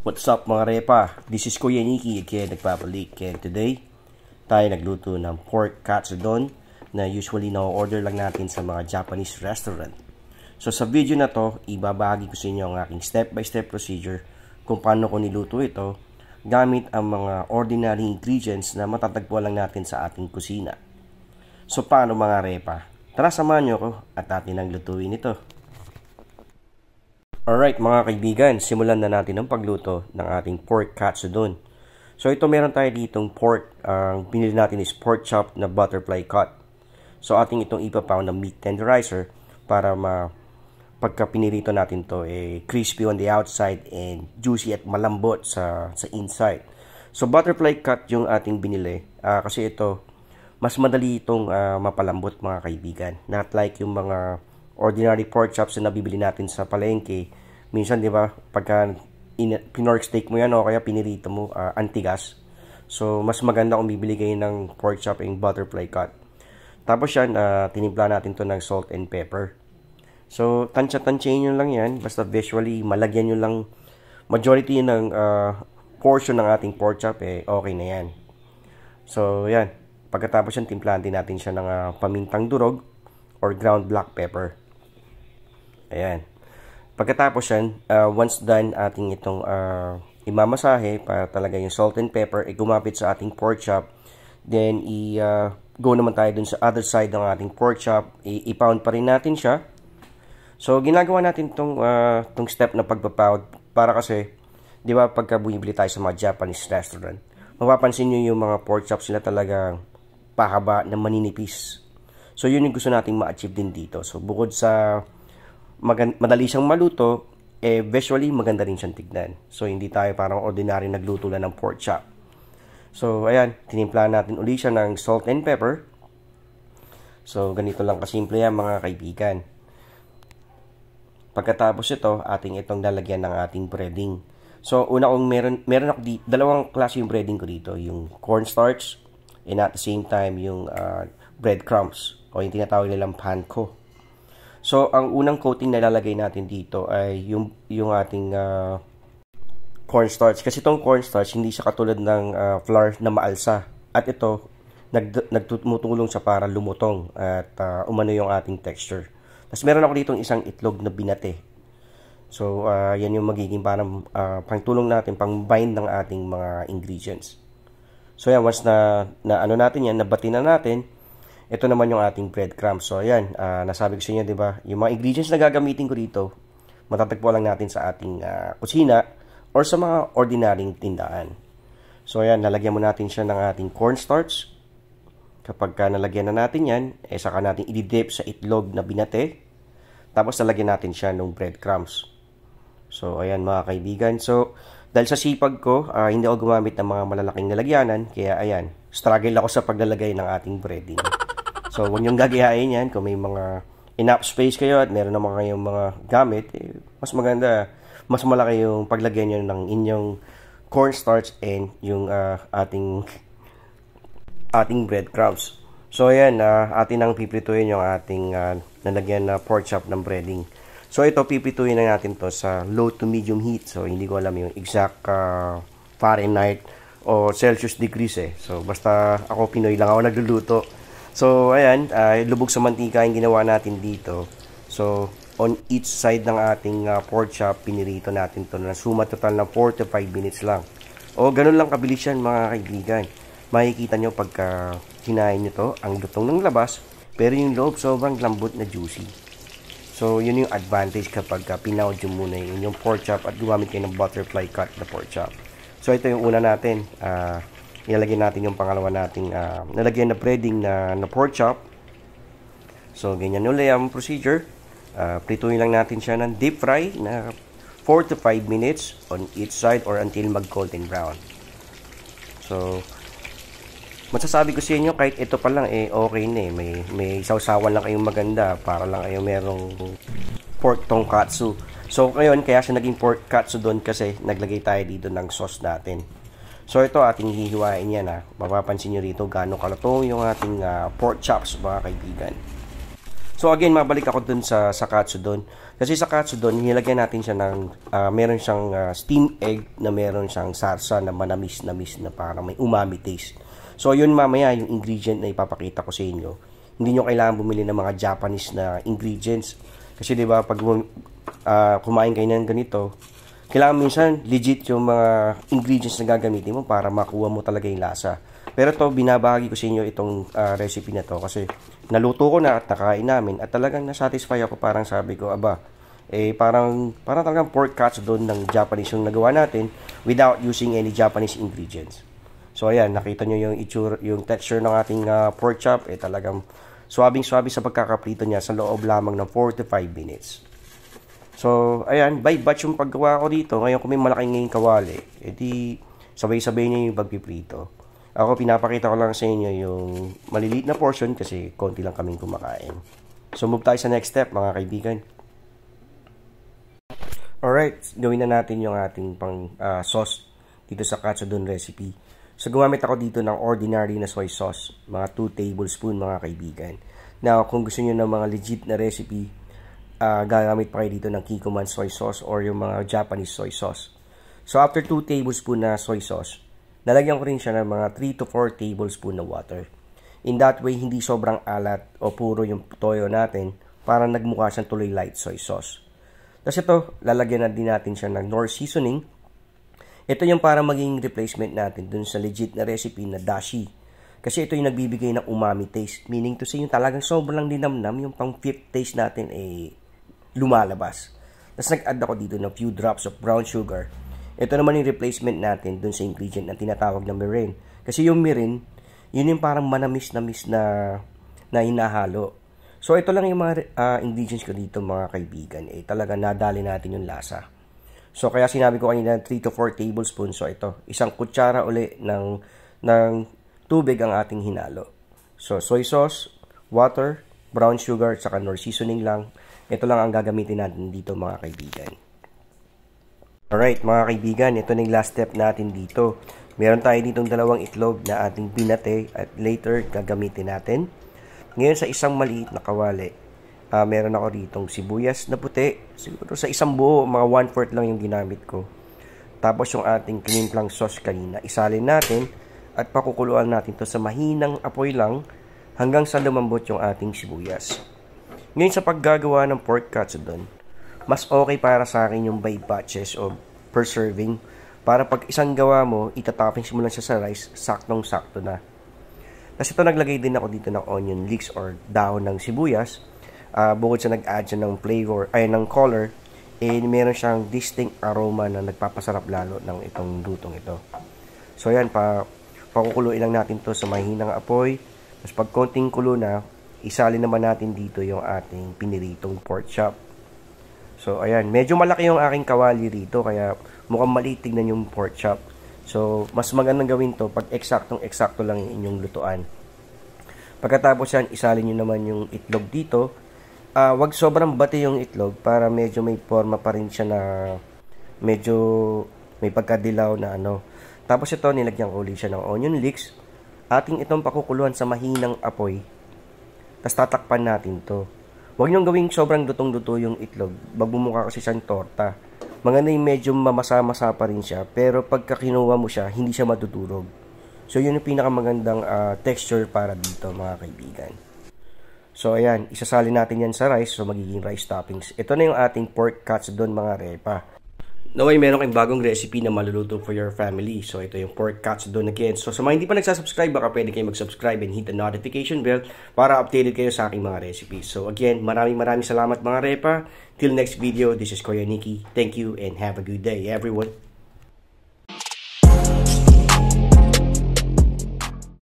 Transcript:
What's up mga repa? This is Kuya Nikki again, nagpapalik. And today, tayo nagluto ng pork katsudon na usually na-order lang natin sa mga Japanese restaurant. So sa video na to, ibabahagi ko sa inyo ang aking step-by-step procedure kung paano ko niluto ito gamit ang mga ordinary ingredients na matatagpuan lang natin sa ating kusina. So paano mga repa? Tara samahan nyo ko at atin ang lutuin ito. Alright mga kaibigan, simulan na natin ang pagluto ng ating pork katsudon. So ito meron tayo ditong pork, ang pinili natin is pork chop na butterfly cut. So ating itong ipapound na meat tenderizer para pagka pinirito natin to crispy on the outside and juicy at malambot sa inside. So butterfly cut yung ating binili kasi ito mas madali itong mapalambot mga kaibigan. Not like yung mga ordinary pork chops na nabibili natin sa palengke. Minsan, di ba, pagka pinork steak mo yan o kaya pinirito mo, antigas. So, mas maganda kung bibili kayo ng pork chop yung butterfly cut. Tapos yan, tinimpla natin to ng salt and pepper. So, tansya-tansyahin nyo lang yan. Basta visually, malagyan nyo lang majority ng portion ng ating pork chop, okay na yan. So, yan. Pagkatapos yan, timplahan din natin siya ng pamintang durog or ground black pepper. Ayan. Pagkatapos yan, once done ating itong imamasahe para talaga yung salt and pepper gumapit sa ating pork chop, then go naman tayo dun sa other side ng ating pork chop, i-pound pa rin natin siya. So ginagawa natin tong step na pagpapound para kasi, di ba, pagka bumibili tayo sa mga Japanese restaurant, mapapansin nyo yung mga pork chops sila talagang pahaba na maninipis. So yun yung gusto nating ma-achieve din dito. So bukod sa madali siyang maluto, visually maganda rin siyang tignan. So hindi tayo parang ordinary nagluto lang ng pork chop. So ayan, tinimplahan natin uli siya ng salt and pepper. So ganito lang kasimple yan mga kaibigan. Pagkatapos ito, ating itong lalagyan ng ating breading. So una kong meron ako dalawang klase yung breading ko dito, yung cornstarch and at the same time yung breadcrumbs o yung tinatawag nilang panko. So, ang unang coating na lalagay natin dito ay yung ating cornstarch. Kasi itong cornstarch, hindi siya katulad ng flour na maalsa. At ito, nagtumutulong siya para lumutong at umano yung ating texture. Tapos meron ako dito isang itlog na binate. So, yan yung magiging parang pangtulong natin, pang bind ng ating mga ingredients. So, yan, once na ano natin yan, nabati na natin, ito naman yung ating breadcrumbs. So, ayan, nasabi ko sa inyo, di ba? Yung mga ingredients na gagamitin ko dito, matatagpuan lang natin sa ating kusina or sa mga ordinaryong tindahan. So, ayan, nalagyan mo natin siya ng ating cornstarch. Kapag nalagyan na natin yan, saka natin i-dip sa itlog na binate. Tapos, nalagyan natin siya ng breadcrumbs. So, ayan mga kaibigan. So, dahil sa sipag ko, hindi ako gumamit ng mga malalaking lalagyanan. Kaya, ayan, struggle ako sa paglalagay ng ating breading. So, huwag niyong gagayain yan. Kung may mga enough space kayo at meron naman kayong mga gamit, mas maganda, mas malaki yung paglagyan nyo ng inyong cornstarch and yung ating breadcrumbs. So, ayan, atin ang piprituin yung ating nalagyan na pork chop ng breading. So, ito, piprituin na natin to sa low to medium heat. So, hindi ko alam yung exact Fahrenheit o Celsius degrees So, basta ako Pinoy lang ako nagluluto. So, ayan, lubog sa mantika yung ginawa natin dito. So, on each side ng ating pork chop, pinirito natin to na suma total na 4 to 5 minutes lang. O, ganun lang kabilis yan mga kaibigan. Makikita nyo pagka kinain nyo to, ang lutong ng labas, pero yung loob sobrang lambot na juicy. So, yun yung advantage kapag pinaud nyo muna yung inyong pork chop at gumamit kayo ng butterfly cut na pork chop. So, ito yung una natin. Ilalagay natin yung pangalawa nating nalagyan na breading na pork chop. So, ganyan ulit ang procedure. Prituin lang natin siya ng deep fry na 4 to 5 minutes on each side or until mag-golden brown. So, masasabi ko sa inyo, kahit ito pa lang, okay na May sausawan lang kayong maganda para lang kayo merong pork tonkatsu. So, ngayon, kaya siya naging pork katsudon kasi naglagay tayo dito ng sauce natin. So, ito ating hihiwain yan. Mapapansin nyo rito gaano kalutong yung ating pork chops mga kaibigan. So again, mabalik ako dun sa katsudon. Kasi sa katsudon, nilagyan natin siya ng, meron siyang steamed egg na meron siyang sarsa na manamis-namis na parang may umami taste. So yun mamaya, yung ingredient na ipapakita ko sa inyo. Hindi nyo kailangan bumili ng mga Japanese na ingredients. Kasi diba, pag kumain kayo ng ganito, kailangan minsan legit yung mga ingredients na gagamitin mo para makuha mo talaga yung lasa. Pero to binabahagi ko sa inyo itong recipe na to kasi naluto ko na at nakain namin at talagang na-satisfy ako. Parang sabi ko, parang talagang pork katsudon ng Japanese yung nagawa natin without using any Japanese ingredients. So ayan, nakita nyo yung yung texture ng ating pork chop, talagang swabing-swabe sa pagkakaprito niya sa loob lamang ng 4 to 5 minutes. So ayan, by batch yung paggawa ko dito. Ngayon kung may malaking ngayong kawali, edi sabay-sabay niya yung pagpiprito. Ako pinapakita ko lang sa inyo yung maliliit na portion kasi konti lang kaming kumakain. So move tayo sa next step mga kaibigan. Alright, gawin na natin yung ating pang sauce dito sa katsudon recipe. So gumamit ako dito ng ordinary na soy sauce, mga 2 tablespoon mga kaibigan. Now kung gusto niyo ng mga legit na recipe, gagamit pa kayo dito ng Kikkoman soy sauce or yung mga Japanese soy sauce. So after 2 tablespoon na soy sauce, nalagyan ko rin siya ng mga 3 to 4 tablespoon na water. In that way, hindi sobrang alat o puro yung toyo natin para nagmukha siyang tuloy light soy sauce. Tapos ito, lalagyan na din natin siya ng Knorr seasoning. Ito yung para maging replacement natin dun sa legit na recipe na dashi. Kasi ito yung nagbibigay ng umami taste. Meaning to say, yung talagang sobrang linamnam, yung pang fifth taste natin lumalabas. Tapos nag-add ako dito ng few drops of brown sugar. Ito naman yung replacement natin dun sa ingredient na tinatawag na mirin. Kasi yung mirin, yun yung parang manamis-namis na hinahalo. So ito lang yung mga ingredients ko dito mga kaibigan. Talaga nadali natin yung lasa. So kaya sinabi ko kanina 3 to 4 tablespoons. So ito, isang kutsara uli ng tubig ang ating hinalo. So soy sauce, water, brown sugar, saka Knorr seasoning lang. Ito lang ang gagamitin natin dito mga kaibigan. Alright mga kaibigan, ito na yung last step natin dito. Meron tayo ditong 2 itlog na ating binate at later gagamitin natin. Ngayon sa isang maliit na kawali, meron ako ditong sibuyas na puti. Siguro sa isang buo, mga 1/4 lang yung ginamit ko. Tapos yung ating tinimplang sauce kanina, isalin natin at pakukuluan natin to sa mahinang apoy lang hanggang sa lumambot yung ating sibuyas. Ngayon sa paggagawa ng pork katsudon, mas okay para sa akin yung by batches o per serving. Para pag isang gawa mo, itatoppings mo lang siya sa rice, saktong-sakto na. Kasi ito naglagay din ako dito ng onion leeks or dahon ng sibuyas. Bukod sa nag-add siya ng flavor, ng color, meron siyang distinct aroma na nagpapasarap lalo ng itong lutong ito. So yan, pakukuluin lang natin to sa mahinang apoy. Tapos pag konting kulo na, isalin naman natin dito yung ating piniritong pork chop. So, ayan. Medyo malaki yung aking kawali rito. Kaya mukhang maliit tignan yung pork chop. So, mas magandang gawin to pag eksaktong-eksakto lang yung inyong lutuan. Pagkatapos yan, isalin nyo naman yung itlog dito. Wag sobrang bati yung itlog para medyo may forma pa rin siya na medyo may pagkadilaw na ano. Tapos ito, nilagyan ko ulit siya ng onion leeks. Ating itong pakukuluan sa mahinang apoy. Tapos tatakpan natin to. Huwag niyong gawing sobrang dutong-duto yung itlog. Magbumukha kasi siyang torta. Maganda yung medyo mamasa-masa pa rin siya. Pero pagka kinuha mo siya, hindi siya madudurog. So, yun yung pinakamagandang texture para dito, mga kaibigan. So, ayan. Isasalin natin yan sa rice. So, magiging rice toppings. Ito na yung ating pork katsudon, mga repa. Naway, meron kayong bagong recipe na maluluto for your family. So, ito yung pork katsudon again. So, sa mga hindi pa nagsasubscribe, baka pwede kayo mag-subscribe and hit the notification bell para updated kayo sa aking mga recipes. So, again, maraming salamat mga repa. Till next video, this is Kuya Nicky. Thank you and have a good day, everyone.